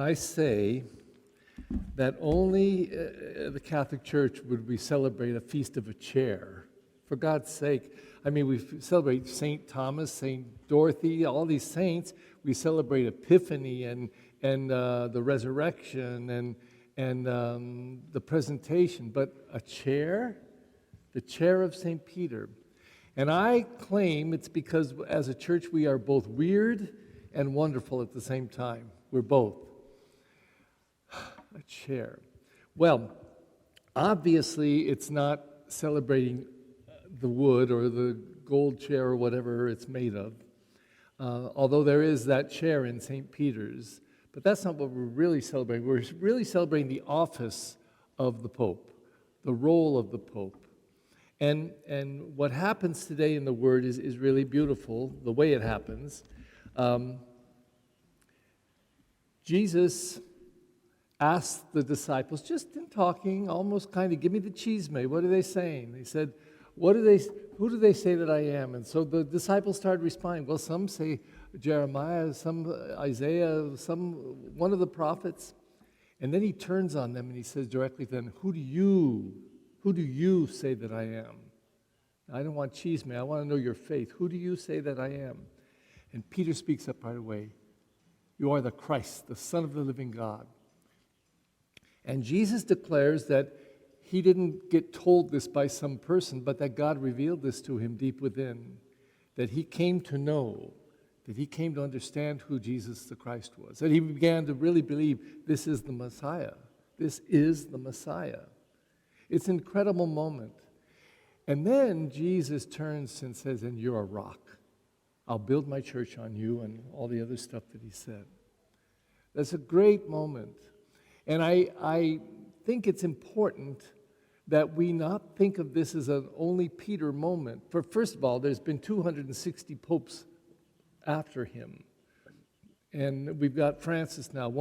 I say that only the Catholic Church would we celebrate a feast of a chair. For God's sake, I mean, we celebrate St. Thomas, St. Dorothy, all these saints. We celebrate Epiphany and the resurrection and the presentation. But a chair, the chair of St. Peter. And I claim it's because as a church we are both weird and wonderful at the same time. We're both. A chair. Well, obviously it's not celebrating the wood or the gold chair or whatever it's made of, although there is that chair in St. Peter's. But that's not what we're really celebrating. We're really celebrating the office of the Pope, the role of the Pope. And what happens today in the Word is really beautiful, the way it happens. Jesus asked the disciples, just in talking, almost kind of, give me the chisme. What are they saying? They said, who do they say that I am? And so the disciples started responding. Well, some say Jeremiah, some Isaiah, one of the prophets. And then he turns on them and he says directly to them, who do you say that I am? I don't want chisme. I want to know your faith. Who do you say that I am? And Peter speaks up right away. You are the Christ, the Son of the living God. And Jesus declares that he didn't get told this by some person, but that God revealed this to him deep within, that he came to know, that he came to understand who Jesus the Christ was, that he began to really believe this is the Messiah. This is the Messiah. It's an incredible moment. And then Jesus turns and says, and you're a rock. I'll build my church on you, and all the other stuff that he said. That's a great moment. And I think it's important that we not think of this as an only Peter moment. For first of all, there's been 260 popes after him. And we've got Francis now,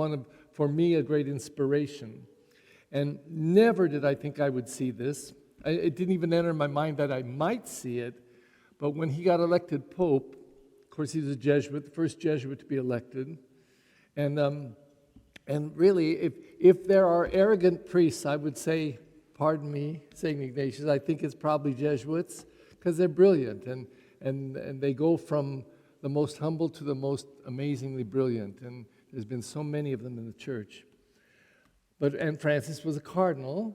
for me, a great inspiration. And never did I think I would see this. It didn't even enter my mind that I might see it. But when he got elected pope, of course he was a Jesuit, the first Jesuit to be elected. And really, if there are arrogant priests, I would say, pardon me, St. Ignatius, I think it's probably Jesuits, because they're brilliant, and they go from the most humble to the most amazingly brilliant, and there's been so many of them in the church. And Francis was a cardinal.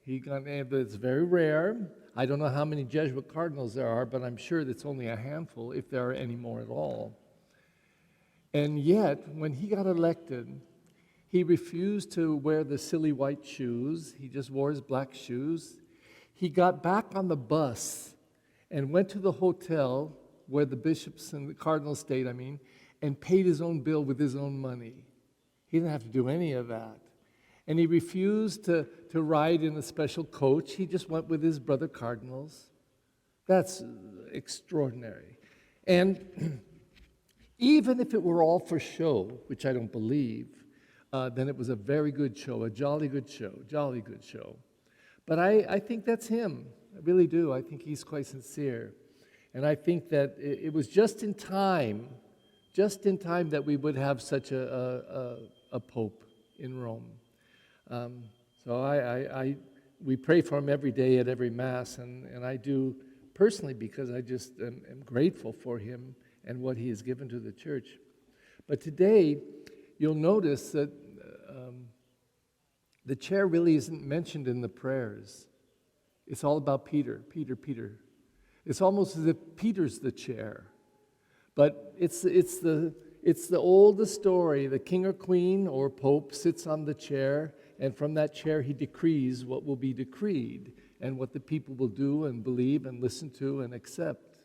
It's very rare. I don't know how many Jesuit cardinals there are, but I'm sure that's only a handful, if there are any more at all. And yet, when he got elected, he refused to wear the silly white shoes. He just wore his black shoes. He got back on the bus and went to the hotel where the bishops and the cardinals stayed, and paid his own bill with his own money. He didn't have to do any of that. And he refused to ride in a special coach. He just went with his brother cardinals. That's extraordinary. And even if it were all for show, which I don't believe, then it was a very good show, a jolly good show. But I think that's him. I really do. I think he's quite sincere. And I think that it was just in time that we would have such a pope in Rome. So we pray for him every day at every Mass, and I do personally because I just am grateful for him and what he has given to the church. But today, you'll notice that the chair really isn't mentioned in the prayers. It's all about Peter. It's almost as if Peter's the chair. But it's the oldest story. The king or queen or pope sits on the chair, and from that chair he decrees what will be decreed and what the people will do and believe and listen to and accept.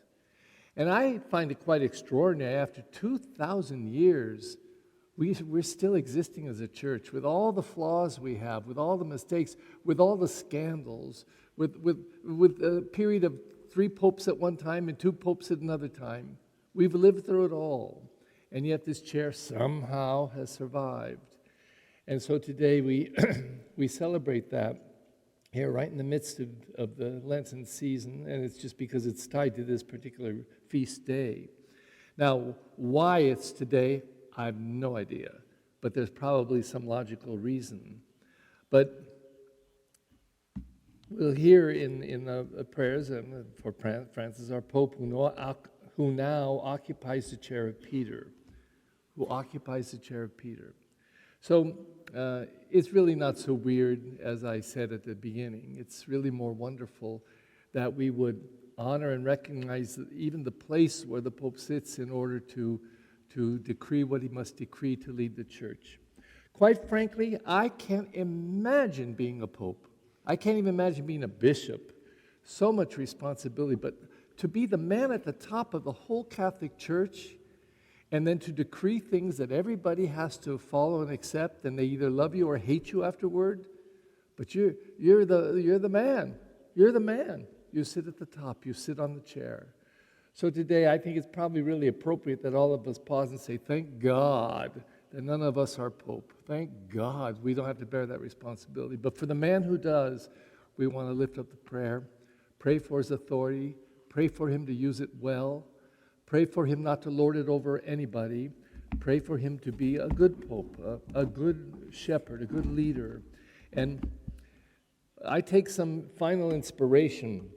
And I find it quite extraordinary. After 2,000 years, we're still existing as a church with all the flaws we have, with all the mistakes, with all the scandals, with a period of 3 popes at one time and 2 popes at another time. We've lived through it all, and yet this chair somehow has survived. And so today we celebrate that here right in the midst of the Lenten season, and it's just because it's tied to this particular feast day. Now, why it's today, I have no idea. but there's probably some logical reason. But we'll hear in the prayers and for Francis, our Pope, who now occupies the chair of Peter, So it's really not so weird, as I said at the beginning. It's really more wonderful that we would honor and recognize even the place where the Pope sits in order to decree what he must decree to lead the Church. Quite frankly, I can't imagine being a Pope. I can't even imagine being a bishop. So much responsibility, but to be the man at the top of the whole Catholic Church and then to decree things that everybody has to follow and accept, and they either love you or hate you afterward, but you're the man. You're the man. You sit at the top. You sit on the chair. So today, I think it's probably really appropriate that all of us pause and say, thank God that none of us are Pope. Thank God we don't have to bear that responsibility. But for the man who does, we want to lift up the prayer, pray for his authority, pray for him to use it well, pray for him not to lord it over anybody, pray for him to be a good Pope, a good shepherd, a good leader. And I take some final inspiration.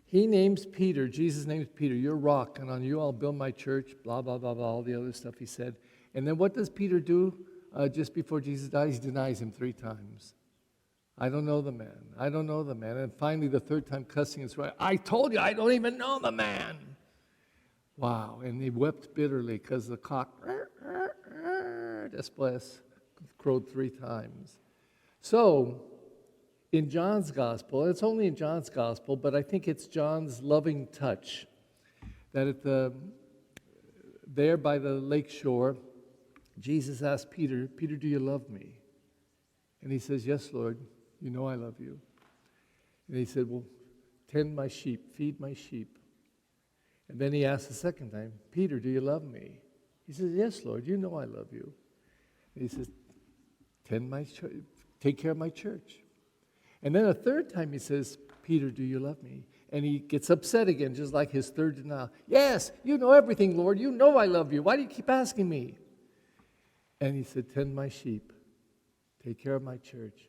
He names Peter, Jesus names Peter, your rock, and on you I'll build my church, blah, blah, blah, blah, all the other stuff he said. And then what does Peter do just before Jesus dies? He denies him 3 times. I don't know the man. I don't know the man. And finally, the 3rd time cussing his right. I told you I don't even know the man. Wow. And he wept bitterly because the cock, después, crowed 3 times. So, in John's gospel, it's only in John's gospel, but I think it's John's loving touch that there by the lake shore, Jesus asked Peter, Peter, do you love me? And he says, yes, Lord, you know I love you. And he said, well, tend my sheep, feed my sheep. And then he asked the 2nd time, Peter, do you love me? He says, yes, Lord, you know I love you. And he says, take care of my church. And then a 3rd time he says, Peter, do you love me? And he gets upset again, just like his 3rd denial. Yes, you know everything, Lord. You know I love you. Why do you keep asking me? And he said, tend my sheep. Take care of my church.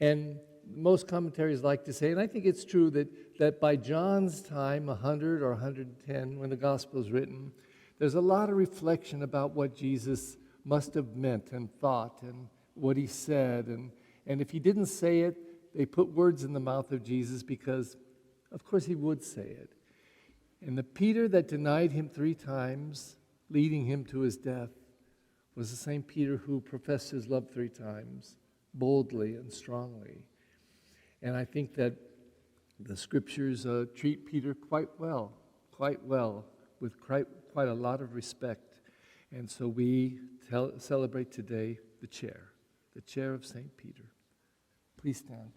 And most commentaries like to say, and I think it's true, that by John's time, 100 or 110, when the gospel is written, there's a lot of reflection about what Jesus must have meant and thought and what he said. And if he didn't say it, they put words in the mouth of Jesus because, of course, he would say it. And the Peter that denied him 3 times, leading him to his death, was the same Peter who professed his love 3 times, boldly and strongly. And I think that the scriptures treat Peter quite well, with quite a lot of respect. And so we celebrate today the chair of St. Peter. Please stand.